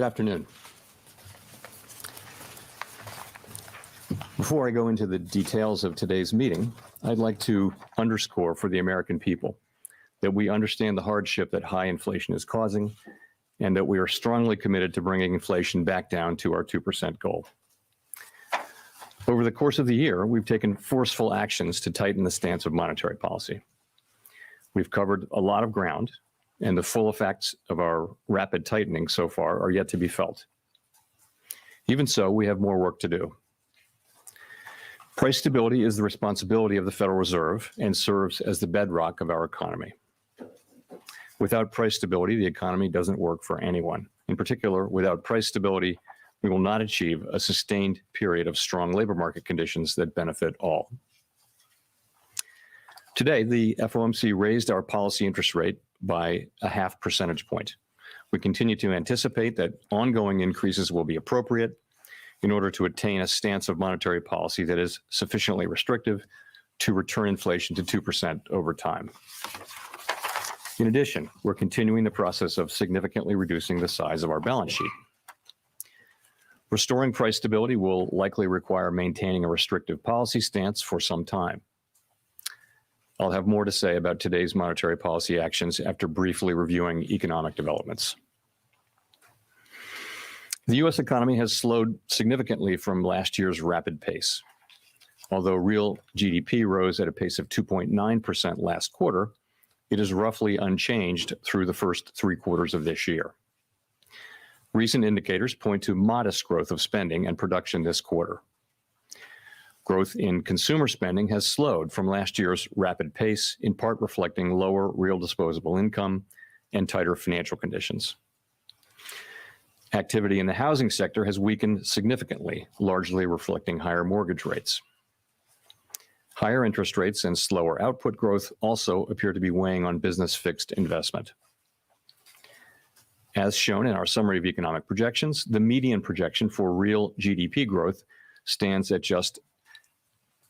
Good afternoon. Before I go into the details of today's meeting, I'd like to underscore for the American people that we understand the hardship that high inflation is causing and that we are strongly committed to bringing inflation back down to our 2% goal. Over the course of the year, we've taken forceful actions to tighten the stance of monetary policy. We've covered a lot of ground, and the full effects of our rapid tightening so far are yet to be felt. Even so, we have more work to do. Price stability is the responsibility of the Federal Reserve and serves as the bedrock of our economy. Without price stability, the economy doesn't work for anyone. In particular, without price stability, we will not achieve a sustained period of strong labor market conditions that benefit all. Today, the FOMC raised our policy interest rate by a half percentage point. We continue to anticipate that ongoing increases will be appropriate in order to attain a stance of monetary policy that is sufficiently restrictive to return inflation to 2% over time. In addition, we're continuing the process of significantly reducing the size of our balance sheet. Restoring price stability will likely require maintaining a restrictive policy stance for some time. I'll have more to say about today's monetary policy actions after briefly reviewing economic developments. The U.S. economy has slowed significantly from last year's rapid pace. Although real GDP rose at a pace of 2.9% last quarter, it is roughly unchanged through the first 3 quarters of this year. Recent indicators point to modest growth of spending and production this quarter. Growth in consumer spending has slowed from last year's rapid pace, in part reflecting lower real disposable income and tighter financial conditions. Activity in the housing sector has weakened significantly, largely reflecting higher mortgage rates. Higher interest rates and slower output growth also appear to be weighing on business fixed investment. As shown in our summary of economic projections, the median projection for real GDP growth stands at just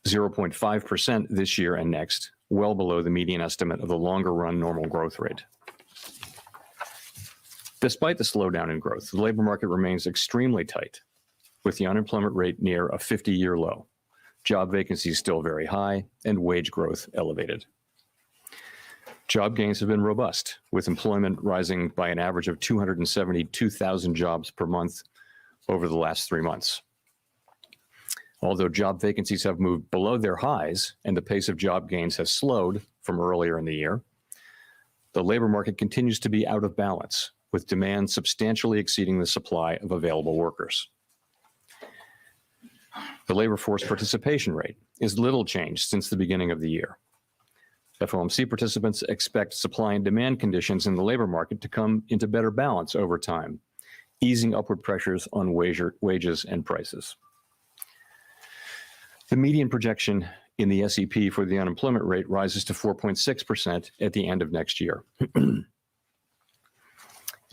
0.5% this year and next, well below the median estimate of the longer run normal growth rate. Despite the slowdown in growth, the labor market remains extremely tight, with the unemployment rate near a 50-year low, job vacancies still very high, and wage growth elevated. Job gains have been robust, with employment rising by an average of 272,000 jobs per month over the last 3 months. Although job vacancies have moved below their highs and the pace of job gains has slowed from earlier in the year, the labor market continues to be out of balance, with demand substantially exceeding the supply of available workers. The labor force participation rate is little changed since the beginning of the year. FOMC participants expect supply and demand conditions in the labor market to come into better balance over time, easing upward pressures on wages and prices. The median projection in the SEP for the unemployment rate rises to 4.6% at the end of next year.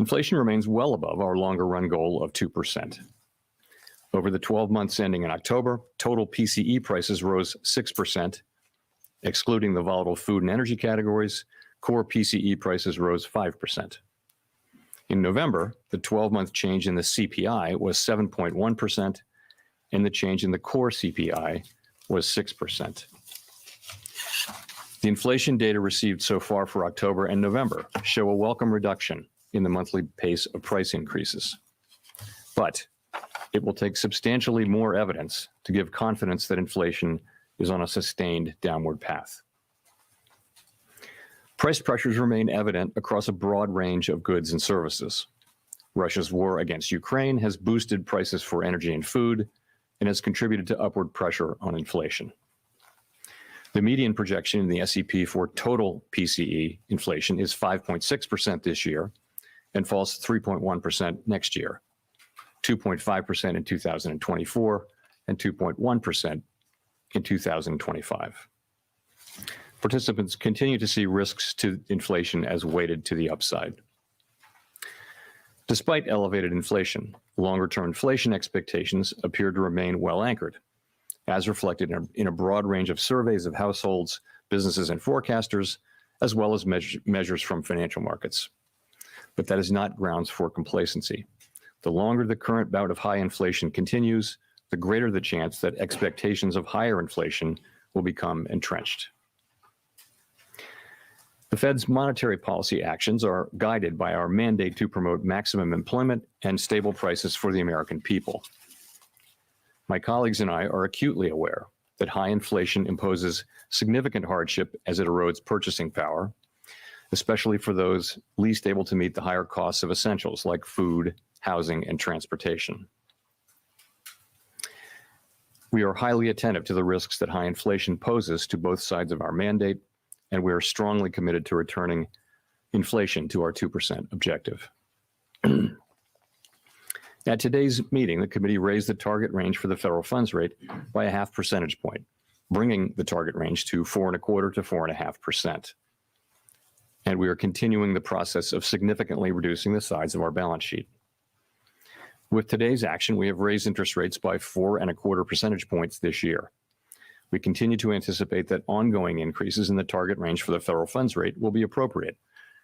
Inflation remains well above our longer run goal of 2%. Over the 12 months ending in October, total PCE prices rose 6%. Excluding the volatile food and energy categories, core PCE prices rose 5%. In November, the 12-month change in the CPI was 7.1%, and the change in the core CPI was 6%. The inflation data received so far for October and November show a welcome reduction in the monthly pace of price increases. But it will take substantially more evidence to give confidence that inflation is on a sustained downward path. Price pressures remain evident across a broad range of goods and services. Russia's war against Ukraine has boosted prices for energy and food and has contributed to upward pressure on inflation. The median projection in the SEP for total PCE inflation is 5.6% this year and falls 3.1% next year, 2.5% in 2024, and 2.1% in 2025. Participants continue to see risks to inflation as weighted to the upside. Despite elevated inflation, longer-term inflation expectations appear to remain well anchored, as reflected in a broad range of surveys of households, businesses, and forecasters, as well as measures from financial markets. But that is not grounds for complacency. The longer the current bout of high inflation continues, the greater the chance that expectations of higher inflation will become entrenched. The Fed's monetary policy actions are guided by our mandate to promote maximum employment and stable prices for the American people. My colleagues and I are acutely aware that high inflation imposes significant hardship as it erodes purchasing power, especially for those least able to meet the higher costs of essentials like food, housing, and transportation. We are highly attentive to the risks that high inflation poses to both sides of our mandate, and we are strongly committed to returning inflation to our 2% objective. At today's meeting, the committee raised the target range for the federal funds rate by a half percentage point, bringing the target range to 4.25% to 4.5%. And we are continuing the process of significantly reducing the size of our balance sheet. With today's action, we have raised interest rates by 4.25 percentage points this year. We continue to anticipate that ongoing increases in the target range for the federal funds rate will be appropriate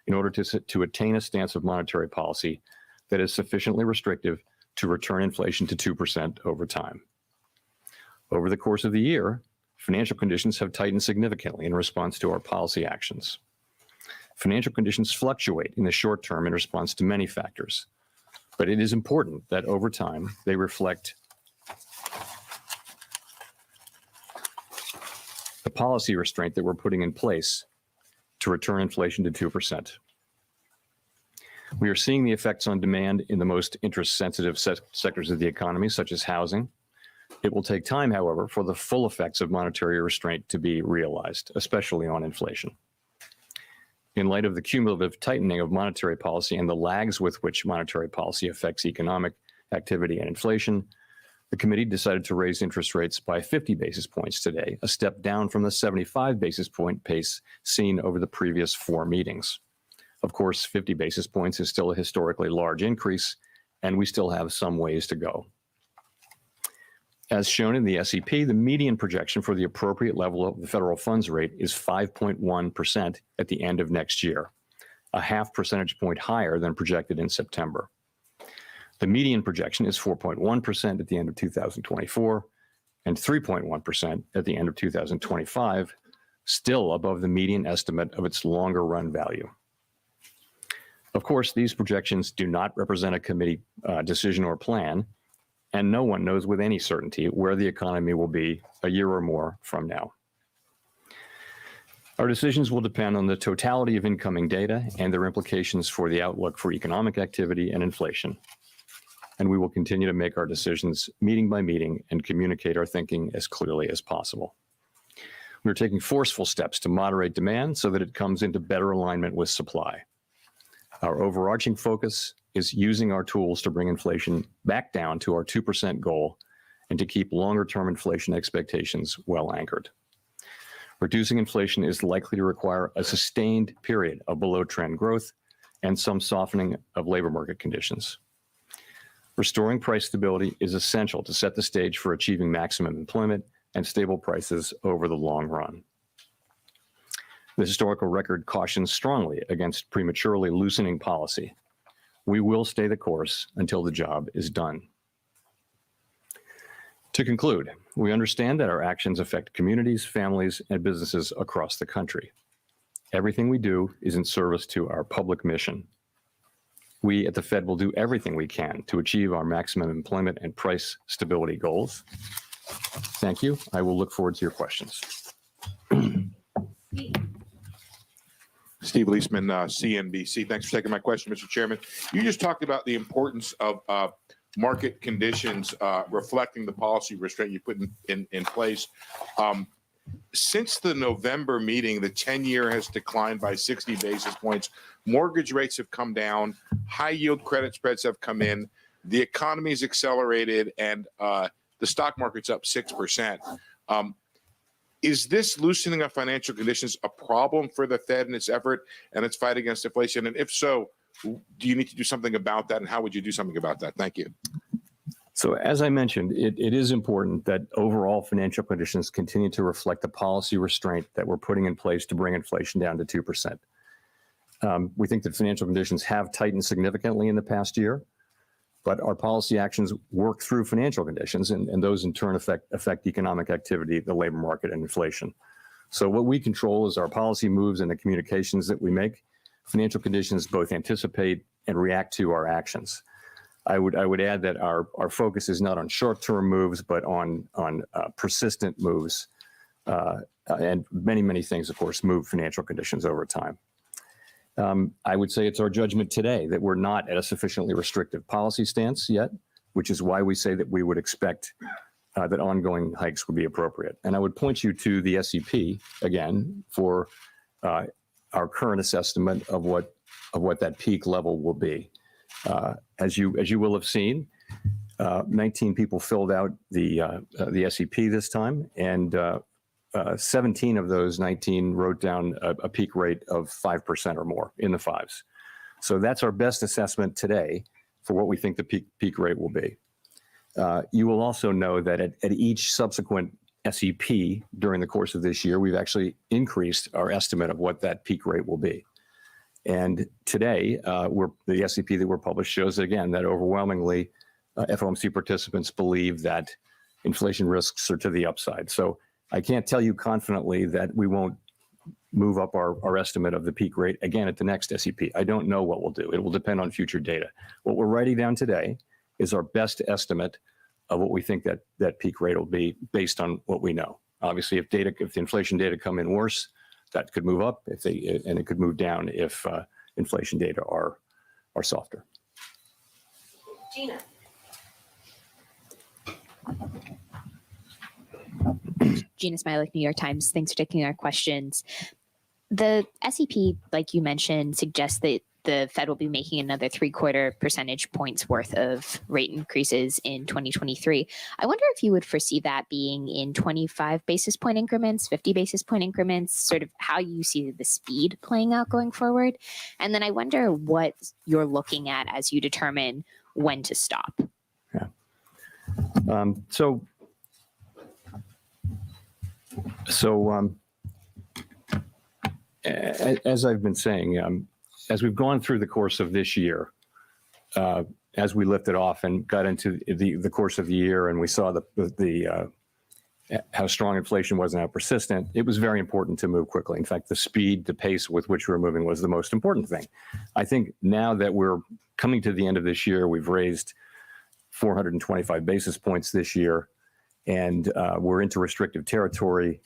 in order to attain a stance of monetary policy that is sufficiently restrictive to return inflation to 2% over time. Over the course of the year, financial conditions have tightened significantly in response to our policy actions. Financial conditions fluctuate in the short term in response to many factors, but it is important that over time they reflect the policy restraint that we're putting in place to return inflation to 2%. We are seeing the effects on demand in the most interest-sensitive sectors of the economy, such as housing. It will take time, however, for the full effects of monetary restraint to be realized, especially on inflation. In light of the cumulative tightening of monetary policy and the lags with which monetary policy affects economic activity and inflation, the committee decided to raise interest rates by 50 basis points today, a step down from the 75 basis point pace seen over the previous 4 meetings. Of course, 50 basis points is still a historically large increase, and we still have some ways to go. As shown in the SEP, the median projection for the appropriate level of the federal funds rate is 5.1% at the end of next year, a half percentage point higher than projected in September. The median projection is 4.1% at the end of 2024 and 3.1% at the end of 2025, still above the median estimate of its longer run value. Of course, these projections do not represent a committee decision or plan, and no one knows with any certainty where the economy will be a year or more from now. Our decisions will depend on the totality of incoming data and their implications for the outlook for economic activity and inflation. And we will continue to make our decisions meeting by meeting and communicate our thinking as clearly as possible. We're taking forceful steps to moderate demand so that it comes into better alignment with supply. Our overarching focus is using our tools to bring inflation back down to our 2% goal and to keep longer-term inflation expectations well anchored. Reducing inflation is likely to require a sustained period of below-trend growth and some softening of labor market conditions. Restoring price stability is essential to set the stage for achieving maximum employment and stable prices over the long run. The historical record cautions strongly against prematurely loosening policy. We will stay the course until the job is done. To conclude, we understand that our actions affect communities, families, and businesses across the country. Everything we do is in service to our public mission. We at the Fed will do everything we can to achieve our maximum employment and price stability goals. Thank you. I will look forward to your questions. Steve Leisman, CNBC. Thanks for taking my question, Mr. Chairman. You just talked about the importance of market conditions reflecting the policy restraint you put in place. Since the November meeting, the 10-year has declined by 60 basis points. Mortgage rates have come down. High-yield credit spreads have come in. The economy's accelerated, and the stock market's up 6%. Is this loosening of financial conditions a problem for the Fed in its effort and its fight against inflation? And if so, do you need to do something about that? And how would you do something about that? Thank you. So as I mentioned, it is important that overall financial conditions continue to reflect the policy restraint that we're putting in place to bring inflation down to 2%. We think that financial conditions have tightened significantly in the past year. but our policy actions work through financial conditions, and those in turn affect economic activity, the labor market, and inflation. So what we control is our policy moves and the communications that we make. Financial conditions both anticipate and react to our actions. I would add that our focus is not on short-term moves, but on persistent moves, and many things, of course, move financial conditions over time. I would say it's our judgment today that we're not at a sufficiently restrictive policy stance yet, which is why we say that we would expect that ongoing hikes would be appropriate. And I would point you to the SEP again for our current assessment of what that peak level will be. As you will have seen, 19 people filled out the SEP this time, and 17 of those 19 wrote down a peak rate of 5% or more, in the fives. So that's our best assessment today for what we think the peak rate will be. You will also know that at each subsequent SEP during the course of this year, we've actually increased our estimate of what that peak rate will be. And today, the SEP that we're published shows that, again, that overwhelmingly FOMC participants believe that inflation risks are to the upside. So I can't tell you confidently that we won't move up our estimate of the peak rate again at the next SEP. I don't know what we'll do. It will depend on future data. What we're writing down today is our best estimate of what we think that peak rate will be based on what we know. Obviously, if the inflation data come in worse, that could move up, and it could move down if inflation data are softer. Gina. Gina Smilik, New York Times. Thanks for taking our questions. The SEP, like you mentioned, suggests that the Fed will be making another 3/4 percentage points worth of rate increases in 2023. I wonder if you would foresee that being in 25 basis point increments, 50 basis point increments, sort of how you see the speed playing out going forward. And then I wonder what you're looking at as you determine when to stop. Yeah. As I've been saying, as we've gone through the course of this year, as we lifted off and got into the course of the year, and we saw how strong inflation was and how persistent, it was very important to move quickly. In fact, the speed, the pace with which we were moving was the most important thing. I think now that we're coming to the end of this year, we've raised 425 basis points this year, and we're into restrictive territory.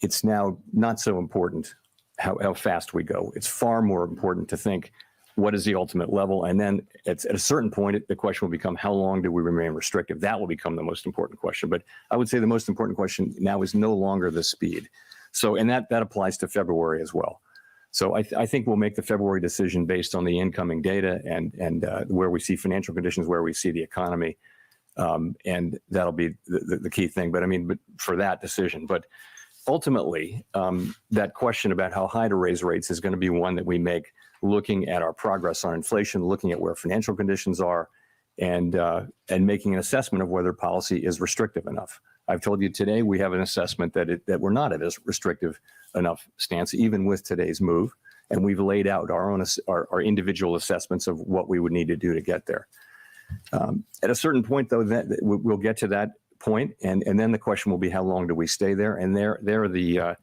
It's now not so important how fast we go. It's far more important to think, what is the ultimate level? And then at a certain point, the question will become, how long do we remain restrictive? That will become the most important question. But I would say the most important question now is no longer the speed. So, and that applies to February as well. So I think we'll make the February decision based on the incoming data and where we see financial conditions, where we see the economy. And that'll be the key thing. But for that decision. But ultimately, that question about how high to raise rates is going to be one that we make looking at our progress on inflation, looking at where financial conditions are, and making an assessment of whether policy is restrictive enough. I've told you today we have an assessment that we're not at a restrictive enough stance, even with today's move, and we've laid out our individual assessments of what we would need to do to get there. At a certain point, though, that we'll get to that point, and then the question will be, how long do we stay there? And the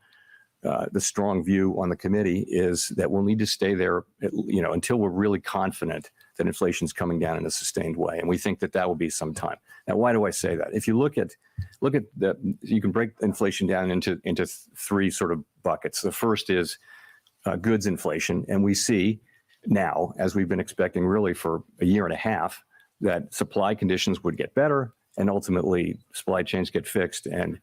strong view on the committee is that we'll need to stay there, until we're really confident that inflation is coming down in a sustained way, and we think that will be some time. Now, why do I say that? If you look at you can break inflation down into three sort of buckets. The first is goods inflation, and we see now, as we've been expecting really for a year and a half, that supply conditions would get better, and ultimately supply chains get fixed, and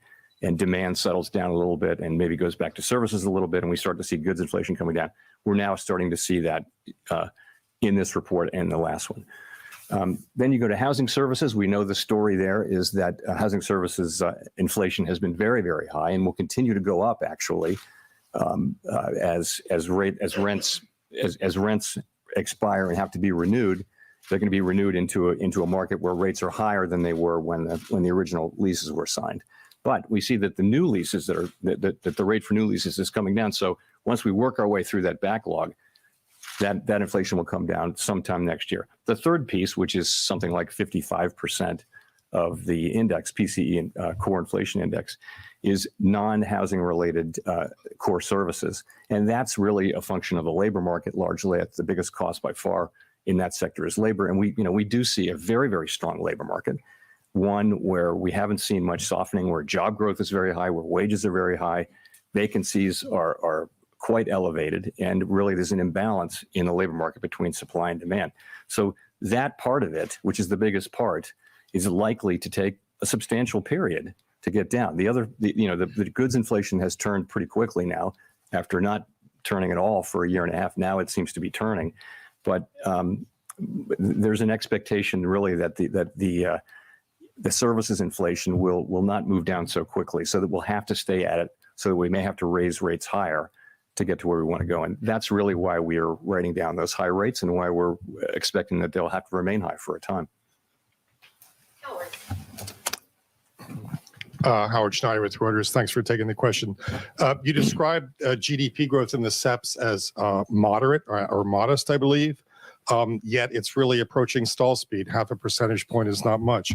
demand settles down a little bit and maybe goes back to services a little bit, and we start to see goods inflation coming down. We're now starting to see that in this report and the last one. Then you go to housing services. We know the story there is that housing services inflation has been very, very high and will continue to go up, actually, as rents expire and have to be renewed. They're going to be renewed into a market where rates are higher than they were when the original leases were signed. But we see that the new leases that the rate for new leases is coming down. So once we work our way through that backlog, that inflation will come down sometime next year. The third piece, which is something like 55% of the index, PCE, core inflation index, is non-housing related core services. And that's really a function of the labor market largely. At the biggest cost by far in that sector is labor. And we do see a very, very strong labor market, one where we haven't seen much softening, where job growth is very high, where wages are very high, vacancies are quite elevated, and really there's an imbalance in the labor market between supply and demand. So that part of it, which is the biggest part, is likely to take a substantial period to get down. The goods inflation has turned pretty quickly now, after not turning at all for a year and a half. Now it seems to be turning, but there's an expectation really that the services inflation will not move down so quickly, so that we'll have to stay at it, so that we may have to raise rates higher to get to where we want to go. And that's really why we are writing down those high rates, and why we're expecting that they'll have to remain high for a time. Howard. Howard Schneider with Reuters. Thanks for taking the question. You described GDP growth in the SEPs as moderate or modest, I believe. Yet it's really approaching stall speed. 0.5 percentage point is not much.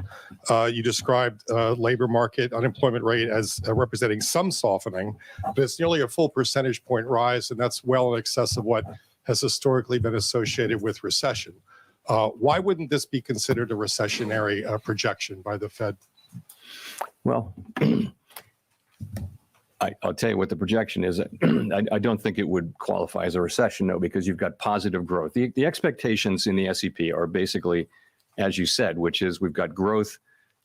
You described labor market unemployment rate as representing some softening, but it's nearly a full percentage point rise, and that's well in excess of what has historically been associated with recession. Why wouldn't this be considered a recessionary projection by the Fed? Well, I'll tell you what the projection is. I don't think it would qualify as a recession, no, because you've got positive growth. The expectations in the SEP are basically, as you said, which is we've got growth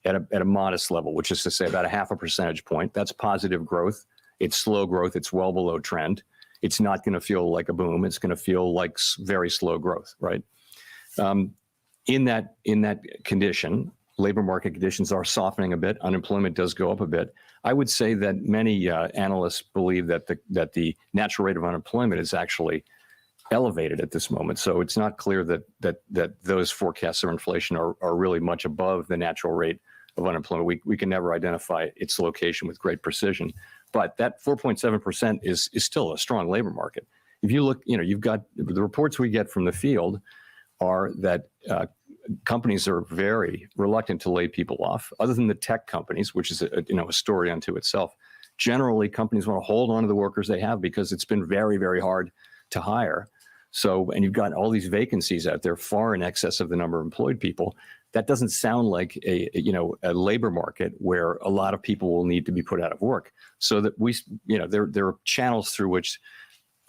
at a modest level, which is to say about 0.5 percentage point. That's positive growth. It's slow growth. It's well below trend. It's not going to feel like a boom. It's going to feel like very slow growth, right? In that condition, labor market conditions are softening a bit. Unemployment does go up a bit. I would say that many analysts believe that the natural rate of unemployment is actually elevated at this moment. So it's not clear that those forecasts of inflation are really much above the natural rate of unemployment. We can never identify its location with great precision. But that 4.7% is still a strong labor market. If you look, you've got the reports we get from the field are that companies are very reluctant to lay people off, other than the tech companies, which is a story unto itself. Generally, companies want to hold on to the workers they have because it's been very, very hard to hire. So, and you've got all these vacancies out there far in excess of the number of employed people. That doesn't sound like a labor market where a lot of people will need to be put out of work. So that there are channels through which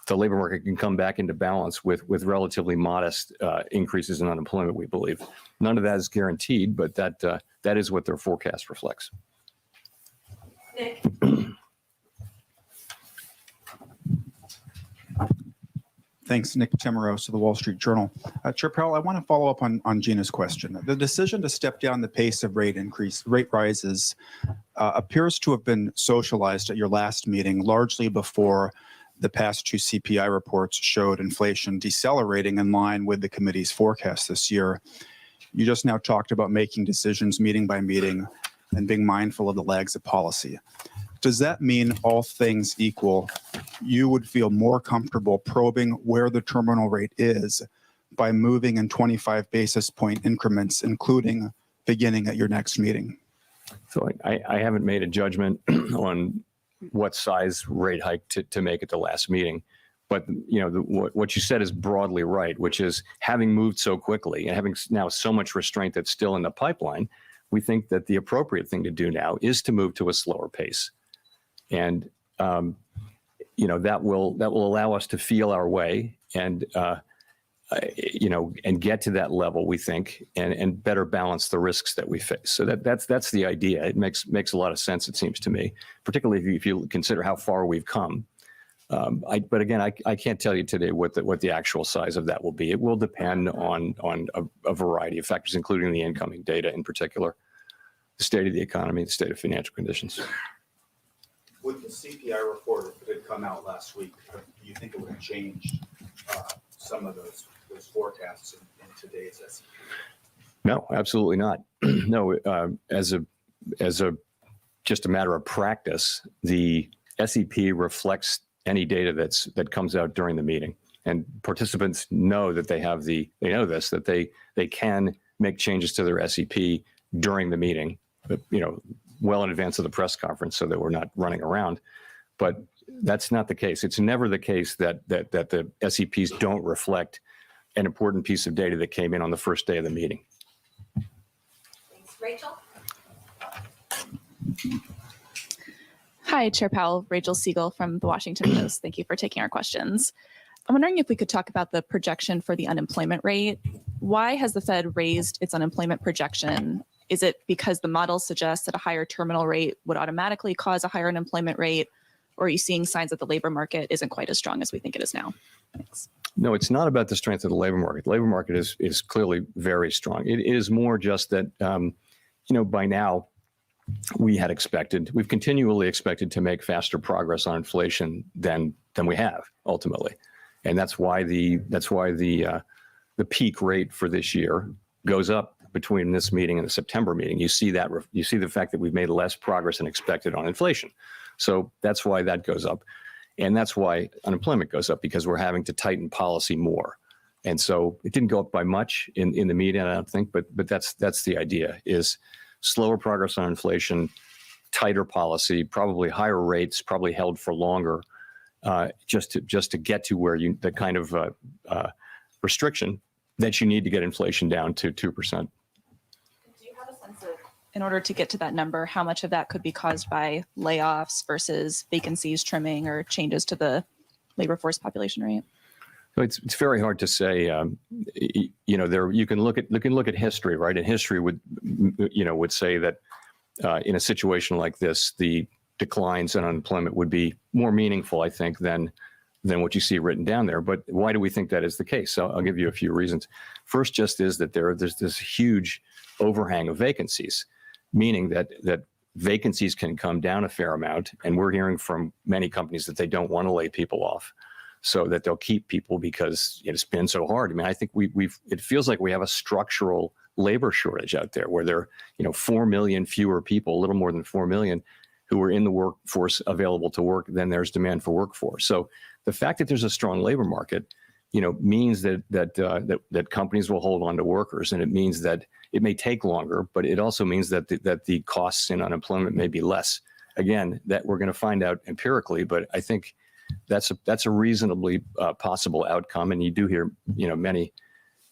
the labor market can come back into balance with relatively modest increases in unemployment, we believe. None of that is guaranteed, but that is what their forecast reflects. Nick. Thanks, Nick Timmeros of the Wall Street Journal. Chair Powell, I want to follow up on Gina's question. The decision to step down the pace of rate rises appears to have been socialized at your last meeting, largely before the past two CPI reports showed inflation decelerating in line with the committee's forecast this year. You just now talked about making decisions meeting by meeting and being mindful of the lags of policy. Does that mean, all things equal, you would feel more comfortable probing where the terminal rate is by moving in 25 basis point increments, including beginning at your next meeting? So I haven't made a judgment on what size rate hike to make at the last meeting. But what you said is broadly right, which is having moved so quickly and having now so much restraint that's still in the pipeline, we think that the appropriate thing to do now is to move to a slower pace. And that will allow us to feel our way and and get to that level, we think, and better balance the risks that we face. So that's the idea. It makes a lot of sense, it seems to me, particularly if you consider how far we've come. But again, I can't tell you today what the actual size of that will be. It will depend on a variety of factors, including the incoming data in particular, the state of the economy, the state of financial conditions. With the CPI report that had come out last week, do you think it would have changed some of those forecasts in today's SEP? No, absolutely not. No, as just a matter of practice, the SEP reflects any data that comes out during the meeting. and participants know that they know this, that they can make changes to their SEP during the meeting, but, well in advance of the press conference so that we're not running around. But that's not the case. It's never the case that the SEPs don't reflect an important piece of data that came in on the first day of the meeting. Thanks. Rachel? Hi, Chair Powell, Rachel Siegel from the Washington Post. Thank you for taking our questions. I'm wondering if we could talk about the projection for the unemployment rate. Why has the Fed raised its unemployment projection? Is it because the model suggests that a higher terminal rate would automatically cause a higher unemployment rate? Or are you seeing signs that the labor market isn't quite as strong as we think it is now? Thanks. No, it's not about the strength of the labor market. The labor market is clearly very strong. It is more just that, by now we've continually expected to make faster progress on inflation than we have ultimately. And that's why the peak rate for this year goes up between this meeting and the September meeting. You see the fact that we've made less progress than expected on inflation. So that's why that goes up. And that's why unemployment goes up, because we're having to tighten policy more. And so it didn't go up by much in the meeting, I don't think, but that's the idea, is slower progress on inflation, tighter policy, probably higher rates, probably held for longer, just to get to where the kind of restriction that you need to get inflation down to 2%. Do you have a sense of, in order to get to that number, how much of that could be caused by layoffs versus vacancies trimming or changes to the labor force population rate? So it's very hard to say. You can look at history, right? And history would say that in a situation like this, the declines in unemployment would be more meaningful, I think, than what you see written down there. But why do we think that is the case? So I'll give you a few reasons. First, just is that there's this huge overhang of vacancies, meaning that vacancies can come down a fair amount, and we're hearing from many companies that they don't want to lay people off, so that they'll keep people because it's been so hard. I mean, I think it feels like we have a structural labor shortage out there, where there are 4 million fewer people, a little more than 4 million, who are in the workforce available to work than there's demand for workforce. So the fact that there's a strong labor market, means that companies will hold on to workers, and it means that it may take longer, but it also means that the costs in unemployment may be less. Again, that we're going to find out empirically, but I think that's a reasonably possible outcome, and you do hear many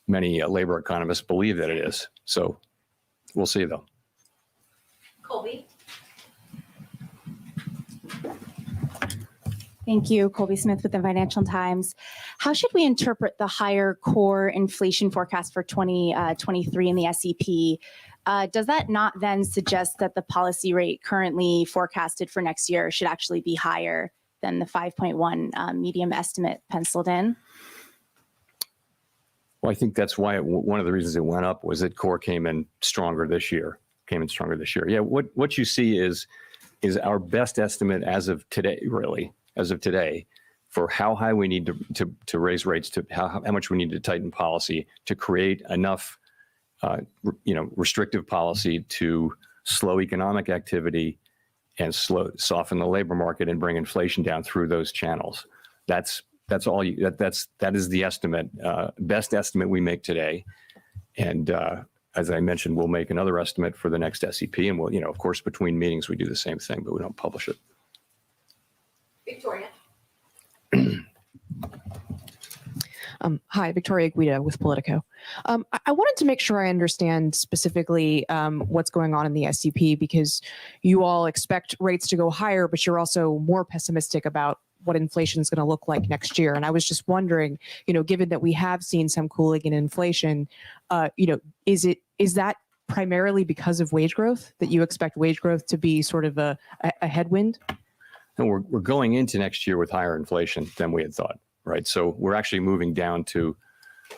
labor economists believe that it is. So we'll see, though. Colby? Thank you. Colby Smith with the Financial Times. How should we interpret the higher core inflation forecast for 2023 in the SEP? Does that not then suggest that the policy rate currently forecasted for next year should actually be higher than the 5.1 medium estimate penciled in? Well, I think that's why one of the reasons it went up was that core came in stronger this year. Yeah, what you see is our best estimate as of today, really, for how high we need to raise rates, to how much we need to tighten policy to create enough, restrictive policy to slow economic activity and soften the labor market and bring inflation down through those channels. That is the estimate, best estimate we make today. And as I mentioned, we'll make another estimate for the next SEP, and we'll, of course, between meetings we do the same thing, but we don't publish it. Victoria? Hi, Victoria Guida with Politico. I wanted to make sure I understand specifically what's going on in the SEP, because you all expect rates to go higher, but you're also more pessimistic about what inflation is going to look like next year. And I was just wondering, given that we have seen some cooling in inflation, is that primarily because of wage growth, that you expect wage growth to be sort of a headwind? And we're going into next year with higher inflation than we had thought, right? So we're actually moving down to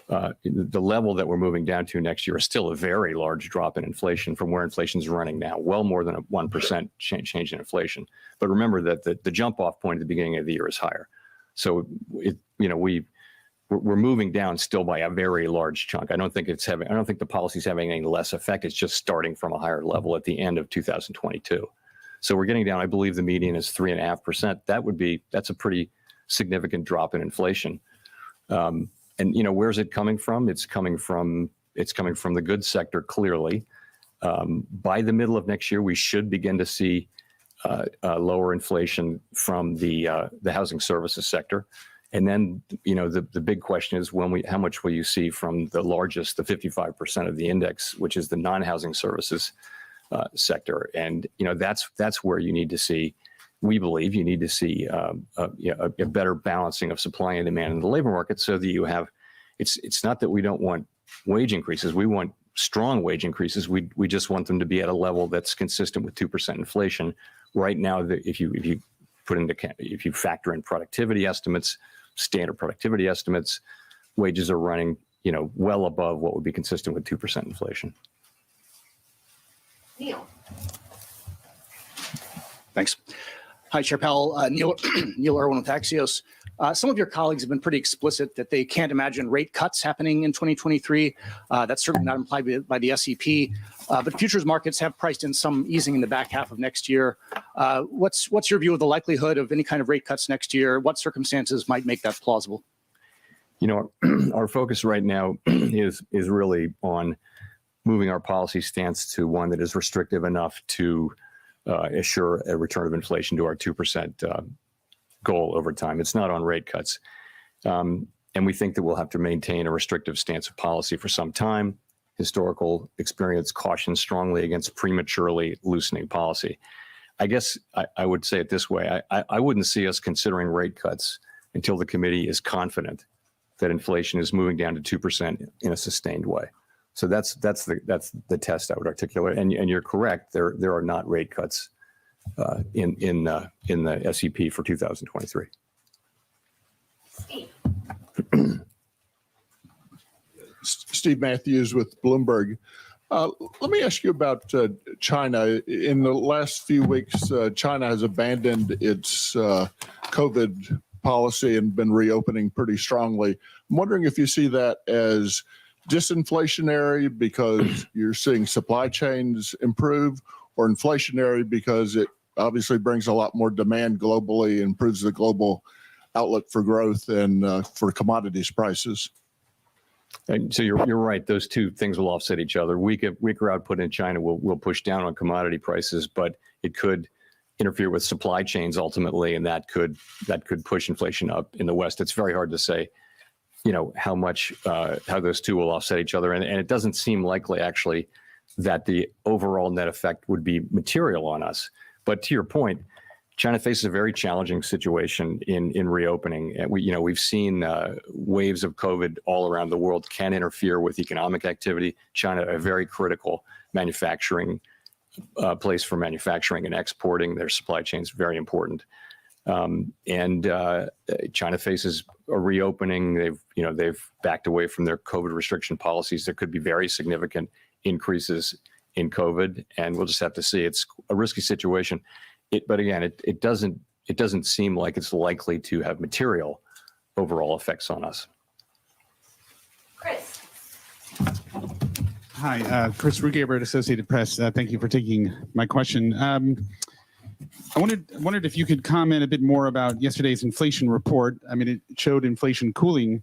the level that we're moving down to next year is still a very large drop in inflation from where inflation is running now, well more than a 1% change in inflation. But remember that the jump off point at the beginning of the year is higher. So we're moving down still by a very large chunk. I don't think the policy's having any less effect. It's just starting from a higher level at the end of 2022. So we're getting down, I believe the median is 3.5%. That's a pretty significant drop in inflation. And where's it coming from? It's coming from the goods sector clearly. By the middle of next year, we should begin to see lower inflation from the housing services sector. And then, the big question is how much will you see from the 55% of the index, which is the non-housing services sector. And, that's where you need to see, we believe you need to see a better balancing of supply and demand in the labor market so that you have, it's not that we don't want wage increases. We want strong wage increases. We just want them to be at a level that's consistent with 2% inflation. Right now, if you factor in productivity estimates, standard productivity estimates, wages are running, well above what would be consistent with 2% inflation. Neil. Thanks. Hi, Chair Powell. Neil Irwin with Axios. Some of your colleagues have been pretty explicit that they can't imagine rate cuts happening in 2023. That's certainly not implied by the SEP. But futures markets have priced in some easing in the back half of next year. What's your view of the likelihood of any kind of rate cuts next year? What circumstances might make that plausible? Our focus right now is really on moving our policy stance to one that is restrictive enough to assure a return of inflation to our 2% goal over time. It's not on rate cuts. And we think that we'll have to maintain a restrictive stance of policy for some time. Historical experience cautions strongly against prematurely loosening policy. I guess I would say it this way. I wouldn't see us considering rate cuts until the committee is confident that inflation is moving down to 2% in a sustained way. So that's the test I would articulate. And you're correct. There are not rate cuts in the SEP for 2023. Steve. Steve Matthews with Bloomberg. Let me ask you about China. In the last few weeks, China has abandoned its COVID policy and been reopening pretty strongly. I'm wondering if you see that as disinflationary because you're seeing supply chains improve, or inflationary because it obviously brings a lot more demand globally, improves the global outlook for growth and for commodities prices. And so you're right. Those two things will offset each other. Weaker output in China will push down on commodity prices, but it could interfere with supply chains ultimately, and that could push inflation up in the West. It's very hard to say, how those two will offset each other, and it doesn't seem likely actually that the overall net effect would be material on us. But to your point, China faces a very challenging situation in reopening. And we've seen waves of COVID all around the world can interfere with economic activity. China, a very critical manufacturing place for manufacturing and exporting. Their supply chain is very important. And China faces a reopening. They've backed away from their COVID restriction policies. There could be very significant increases in COVID, and we'll just have to see. It's a risky situation. But again, it doesn't seem like it's likely to have material overall effects on us. Chris. Hi, Chris Rugaber at Associated Press. Thank you for taking my question. I wondered if you could comment a bit more about yesterday's inflation report. I mean, it showed inflation cooling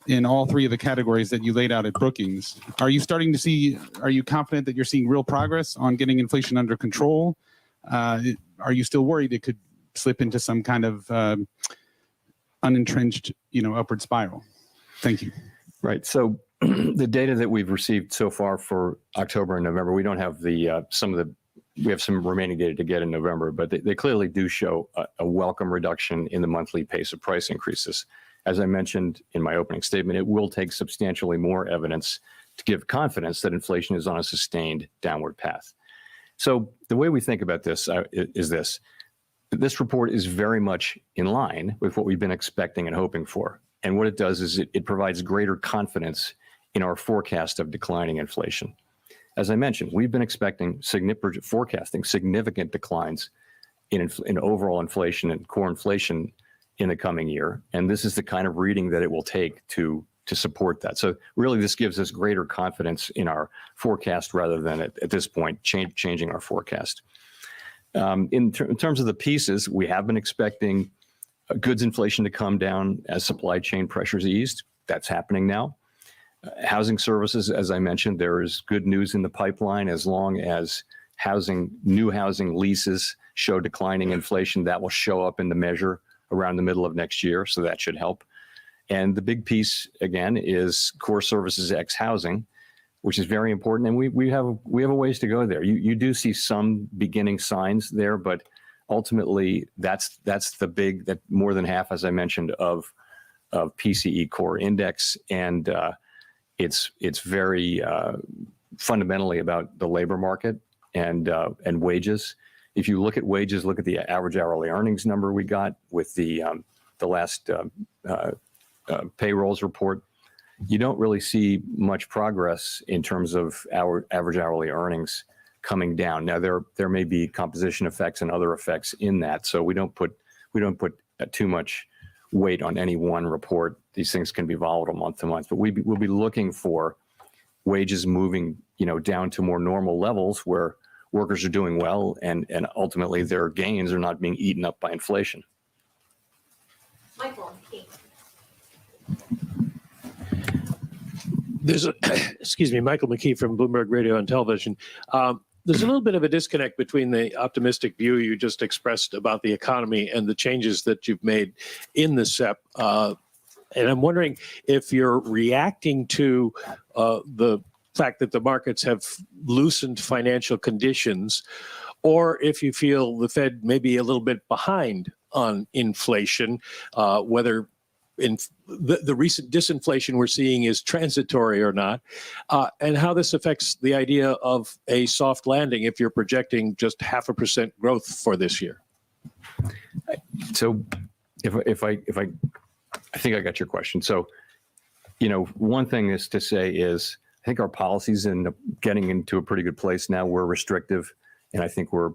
in all three of the categories that you laid out at Brookings. Are you confident that you're seeing real progress on getting inflation under control? Are you still worried it could slip into some kind of unentrenched, upward spiral? Thank you. Right. So the data that we've received so far for October and November, we don't have we have some remaining data to get in November, but they clearly do show a welcome reduction in the monthly pace of price increases. As I mentioned in my opening statement, it will take substantially more evidence to give confidence that inflation is on a sustained downward path. So the way we think about this is this. This report is very much in line with what we've been expecting and hoping for. And what it does is it provides greater confidence in our forecast of declining inflation. As I mentioned, we've been forecasting significant declines in overall inflation and core inflation in the coming year. And this is the kind of reading that it will take to support that. So really, this gives us greater confidence in our forecast rather than at this point changing our forecast. In terms of the pieces, we have been expecting goods inflation to come down as supply chain pressures eased. that's happening now. Housing services, as I mentioned, there is good news in the pipeline as long as new housing leases show declining inflation. That will show up in the measure around the middle of next year, so that should help. And the big piece, again, is core services ex housing, which is very important. And we have a ways to go there. You do see some beginning signs there, but ultimately that's that more than half, as I mentioned, of PCE core index. And it's very fundamentally about the labor market and wages. If you look at wages, look at the average hourly earnings number we got with the last payrolls report, you don't really see much progress in terms of our average hourly earnings coming down. Now there may be composition effects and other effects in that, so we don't put too much weight on any one report. These things can be volatile month to month, but we'll be looking for wages moving down to more normal levels where workers are doing well and ultimately their gains are not being eaten up by inflation. Michael McKee. Michael McKee from Bloomberg Radio and Television. There's a little bit of a disconnect between the optimistic view you just expressed about the economy and the changes that you've made in the SEP. And I'm wondering if you're reacting to the fact that the markets have loosened financial conditions, or if you feel the Fed may be a little bit behind on inflation, whether in the recent disinflation we're seeing is transitory or not, and how this affects the idea of a soft landing if you're projecting just 0.5% growth for this year. So if I think I got your question. So, one thing is to say is I think our policies in getting into a pretty good place now. We're restrictive, and I think we're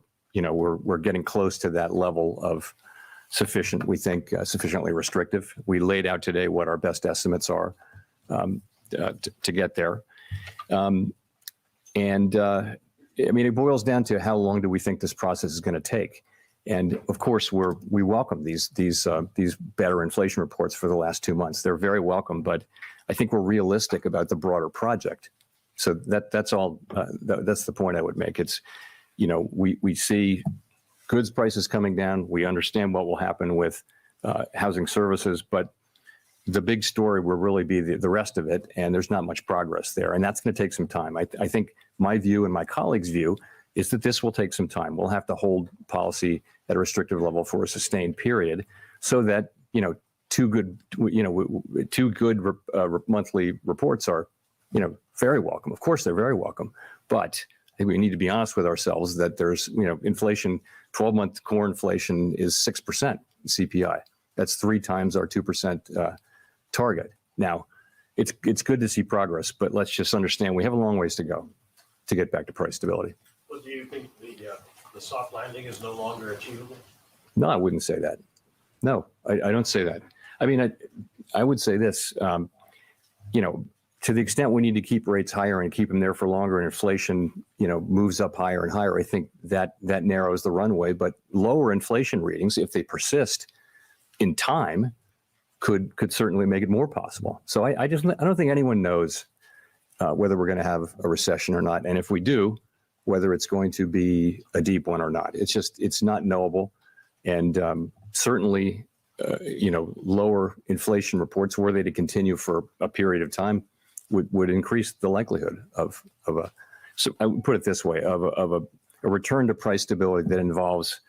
getting close to that level of sufficient. We think sufficiently restrictive. We laid out today what our best estimates are to get there, and it boils down to how long do we think this process is going to take. And of course, we welcome these better inflation reports for the last 2 months. They're very welcome, but I think we're realistic about the broader project. So that's all. That's the point I would make. It's we see goods prices coming down. We understand what will happen with housing services, but the big story will really be the rest of it, and there's not much progress there, and that's going to take some time. I think my view and my colleagues' view is that this will take some time. We'll have to hold policy at a restrictive level for a sustained period, so that two good monthly reports are very welcome. Of course, they're very welcome, but I think we need to be honest with ourselves that there's inflation. 12-month core inflation is 6% CPI. That's 3 times our 2% target. Now, it's good to see progress, but let's just understand we have a long ways to go to get back to price stability. Well, do you think the soft landing is no longer achievable? No, I wouldn't say that. No, I don't say that. I mean, I would say this, to the extent we need to keep rates higher and keep them there for longer and inflation, moves up higher and higher, I think that narrows the runway. But lower inflation readings, if they persist in time, could certainly make it more possible. So I don't think anyone knows whether we're going to have a recession or not. And if we do, whether it's going to be a deep one or not. It's not knowable. And certainly, lower inflation reports, were they to continue for a period of time, would increase the likelihood of a, so I would put it this way, of a return to price stability that involves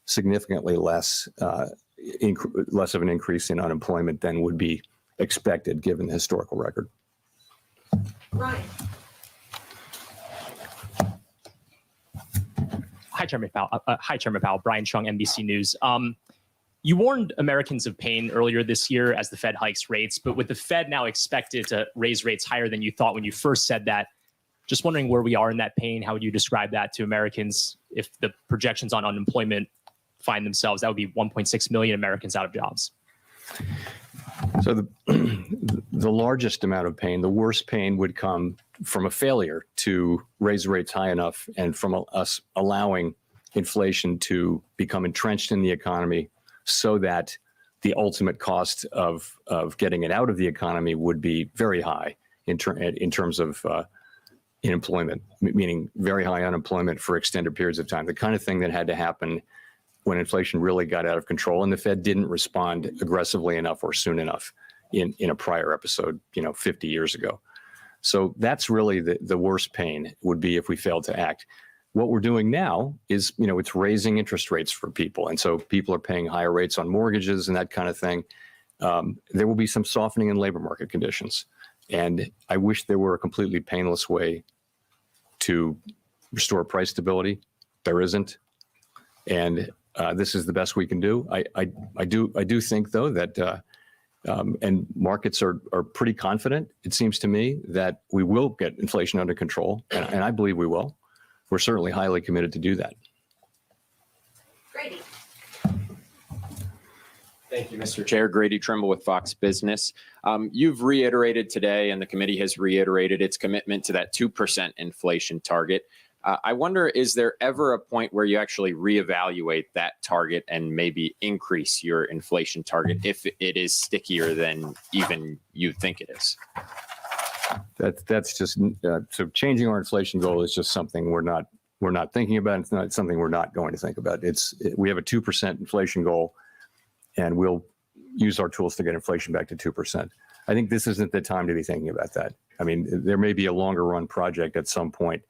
significantly less of an increase in unemployment than would be expected given the historical record. Ryan. Hi, Chairman Powell. Brian Chung, NBC News. You warned Americans of pain earlier this year as the Fed hikes rates, but with the Fed now expected to raise rates higher than you thought when you first said that, just wondering where we are in that pain. How would you describe that to Americans if the projections on unemployment find themselves? That would be 1.6 million Americans out of jobs. So the largest amount of pain, the worst pain, would come from a failure to raise rates high enough and from us allowing inflation to become entrenched in the economy so that the ultimate cost of getting it out of the economy would be very high in terms of employment, meaning very high unemployment for extended periods of time, the kind of thing that had to happen when inflation really got out of control and the Fed didn't respond aggressively enough or soon enough in a prior episode, 50 years ago. So that's really the worst pain would be if we failed to act. What we're doing now is, it's raising interest rates for people. And so people are paying higher rates on mortgages and that kind of thing. There will be some softening in labor market conditions. And I wish there were a completely painless way to restore price stability. There isn't. And this is the best we can do. I do think, though, that and markets are pretty confident, it seems to me, that we will get inflation under control. And I believe we will. We're certainly highly committed to do that. Grady. Thank you, Mr. Chair. Grady Trimble with Fox Business. You've reiterated today, and the committee has reiterated its commitment to that 2% inflation target. I wonder, is there ever a point where you actually reevaluate that target and maybe increase your inflation target if it is stickier than even you think it is? That's just so changing our inflation goal is just something we're not thinking about. It's not something we're not going to think about. We have a 2% inflation goal, and we'll use our tools to get inflation back to 2%. I think this isn't the time to be thinking about that. I mean, there may be a longer run project at some point,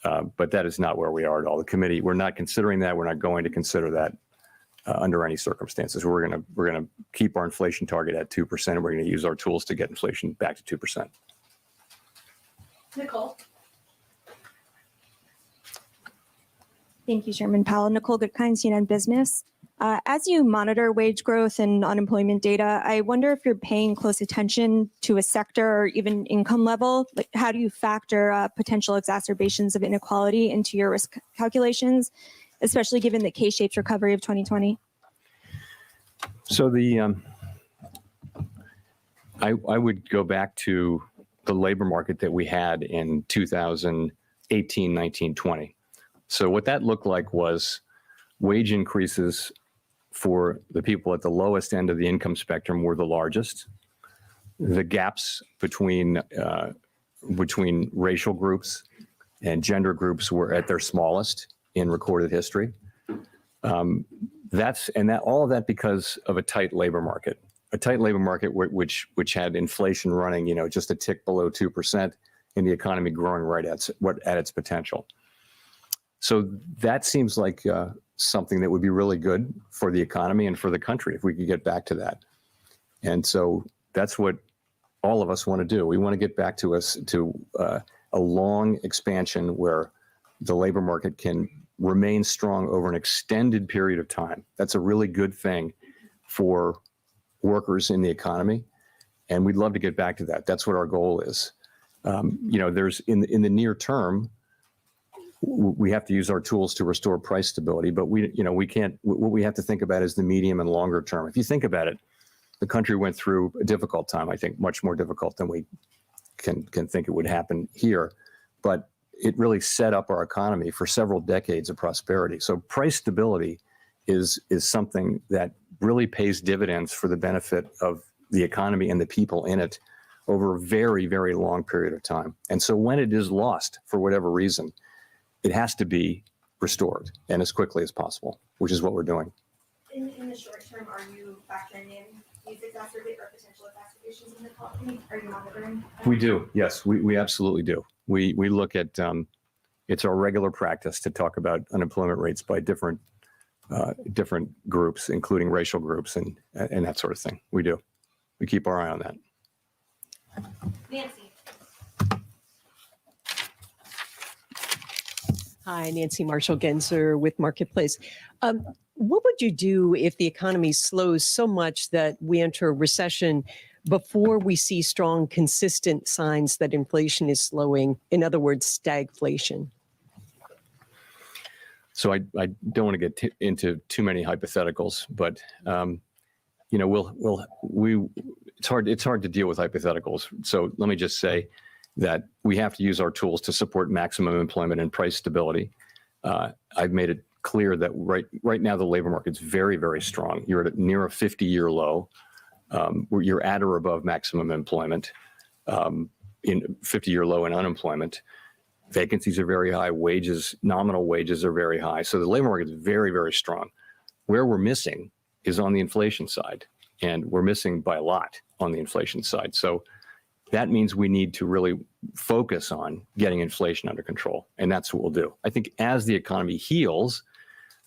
but that is not where we are at all. The committee, we're not considering that. We're not going to consider that under any circumstances. We're gonna keep our inflation target at 2%, and we're going to use our tools to get inflation back to 2%. Nicole. Thank you, Chairman Powell. Nicole Goodkind, CNN Business. As you monitor wage growth and unemployment data, I wonder if you're paying close attention to a sector or even income level. Like, how do you factor potential exacerbations of inequality into your risk calculations, especially given the K-shaped recovery of 2020? So I would go back to the labor market that we had in 2018, 19, 20. So what that looked like was wage increases for the people at the lowest end of the income spectrum were the largest. The gaps between racial groups and gender groups were at their smallest in recorded history. All of that because of a tight labor market. A tight labor market which had inflation running, just a tick below 2%, and the economy growing right at its potential. So that seems like something that would be really good for the economy and for the country if we could get back to that. And so that's what all of us want to do. We want to get back to a long expansion where the labor market can remain strong over an extended period of time. That's a really good thing for workers in the economy, and we'd love to get back to that. That's what our goal is. There's in the near term, we have to use our tools to restore price stability, but we can't. What we have to think about is the medium and longer term. If you think about it, the country went through a difficult time. I think much more difficult than we can think it would happen here, but it really set up our economy for several decades of prosperity. So price stability is something that really pays dividends for the benefit of the economy and the people in it over a very, very long period of time. And so when it is lost for whatever reason, it has to be restored and as quickly as possible, which is what we're doing. In the short term, are you factoring in these potential exacerbations in the economy? Are you monitoring? We do. Yes, we absolutely do. We look at, it's our regular practice to talk about unemployment rates by different groups, including racial groups and that sort of thing. We do. We keep our eye on that. Nancy. Hi, Nancy Marshall-Genzer with Marketplace. What would you do if the economy slows so much that we enter a recession before we see strong, consistent signs that inflation is slowing? In other words, stagflation. So I don't want to get into too many hypotheticals, but it's hard to deal with hypotheticals. So let me just say that we have to use our tools to support maximum employment and price stability. I've made it clear that right now the labor market's very, very strong. You're at near a 50-year low. Where you're at or above maximum employment, in 50-year low in unemployment. Vacancies are very high. Wages, nominal wages are very high. So the labor market is very, very strong. Where we're missing is on the inflation side, and we're missing by a lot on the inflation side. So that means we need to really focus on getting inflation under control, and that's what we'll do. I think as the economy heals,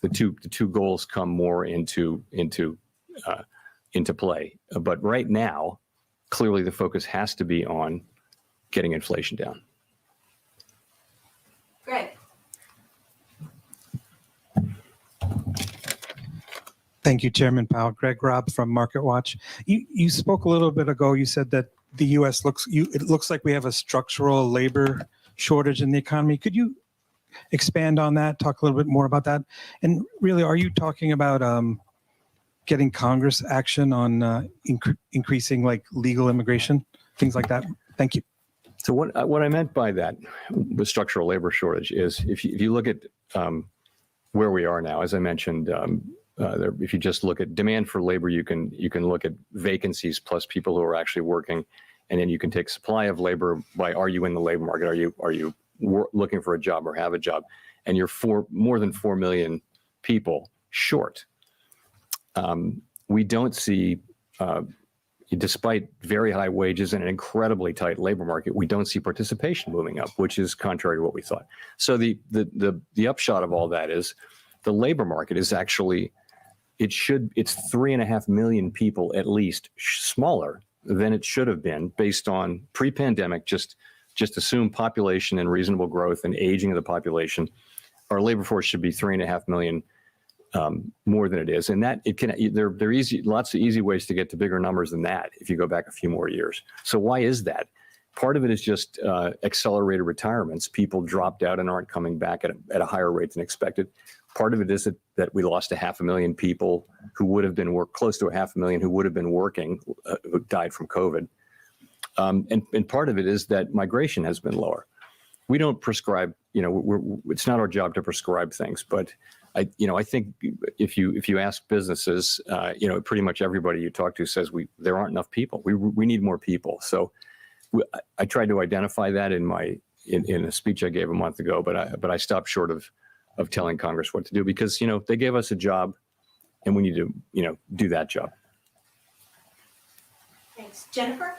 the two goals come more into play. But right now, clearly the focus has to be on getting inflation down. Greg. Thank you, Chairman Powell. Greg Robb from Market Watch. You spoke a little bit ago. You said that the U.S. it looks like we have a structural labor shortage in the economy. Could you expand on that? Talk a little bit more about that. And really, are you talking about getting Congress action on increasing like legal immigration, things like that? Thank you. So what I meant by that with structural labor shortage is if you look at where we are now, as I mentioned, if you just look at demand for labor, you can look at vacancies plus people who are actually working, and then you can take supply of labor by are you in the labor market? Are you looking for a job or have a job? And you're more than 4 million people short. We don't see, despite very high wages and an incredibly tight labor market, we don't see participation moving up, which is contrary to what we thought. So the upshot of all that is the labor market is actually, it's 3.5 million people at least smaller than it should have been based on pre-pandemic, just assume population and reasonable growth and aging of the population. Our labor force should be 3.5 million more than it is, and that there are lots of easy ways to get to bigger numbers than that if you go back a few more years. So why is that? Part of it is just accelerated retirements. People dropped out and aren't coming back at a higher rate than expected. Part of it is that we lost 500,000 people who would have been close to 500,000 who would have been working, who died from COVID. And part of it is that migration has been lower. We don't prescribe, it's not our job to prescribe things, but I think if you ask businesses, pretty much everybody you talk to says there aren't enough people. We need more people. So I tried to identify that in a speech I gave a month ago, but I stopped short of telling Congress what to do because they gave us a job, and we need to do that job. Thanks. Jennifer?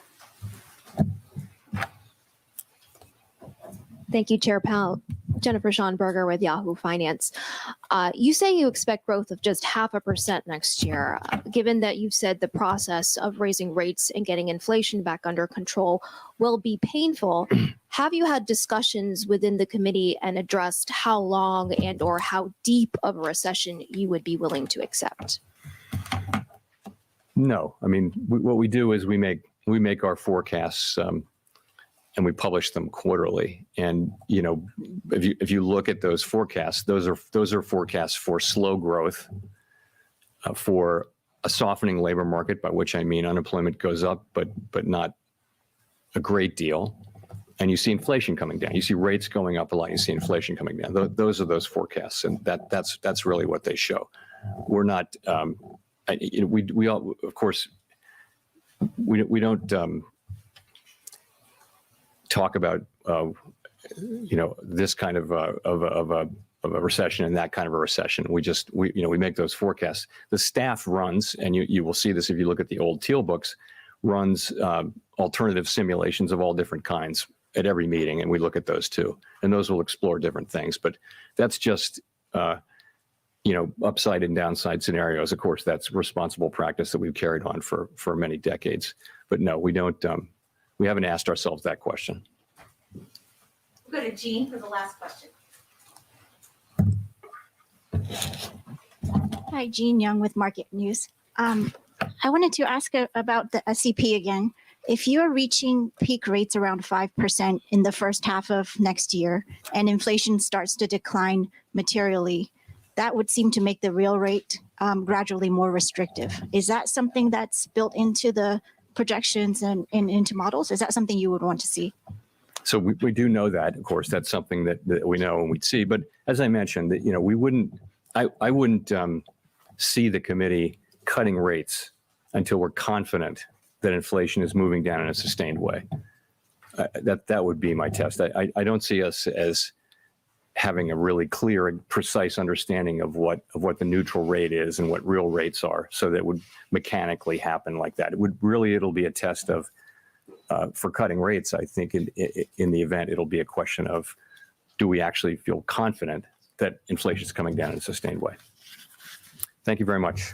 Thank you, Chair Powell. Jennifer Schonberger with Yahoo Finance. You say you expect growth of just 0.5% next year. Given that you've said the process of raising rates and getting inflation back under control will be painful, have you had discussions within the committee and addressed how long and or how deep of a recession you would be willing to accept? No, I mean, what we do is we make our forecasts and we publish them quarterly. And if you look at those forecasts, those are forecasts for slow growth, for a softening labor market, by which I mean unemployment goes up, but not a great deal. And you see inflation coming down. You see rates going up a lot. You see inflation coming down. Those are those forecasts, and that's really what they show. We're not. We all, of course, we don't talk about this kind of a recession and that kind of a recession. We make those forecasts. The staff runs, and you will see this if you look at the old Teal books, runs alternative simulations of all different kinds at every meeting, and we look at those too. And those will explore different things. But that's just upside and downside scenarios. Of course, that's responsible practice that we've carried on for many decades. But no, we don't. We haven't asked ourselves that question. We'll go to Jean for the last question. Hi, Jean Young with Market News. I wanted to ask about the SEP again. If you are reaching peak rates around 5% in the first half of next year and inflation starts to decline materially, that would seem to make the real rate gradually more restrictive. Is that something that's built into the projections and into models? Is that something you would want to see? So we do know that, of course, that's something that we know and we'd see. But as I mentioned, that we wouldn't. I wouldn't see the committee cutting rates until we're confident that inflation is moving down in a sustained way. That would be my test. I don't see us as having a really clear and precise understanding of what the neutral rate is and what real rates are, so that would mechanically happen like that. It'll be a test of for cutting rates. I think in the event it'll be a question of, do we actually feel confident that inflation is coming down in a sustained way? Thank you very much.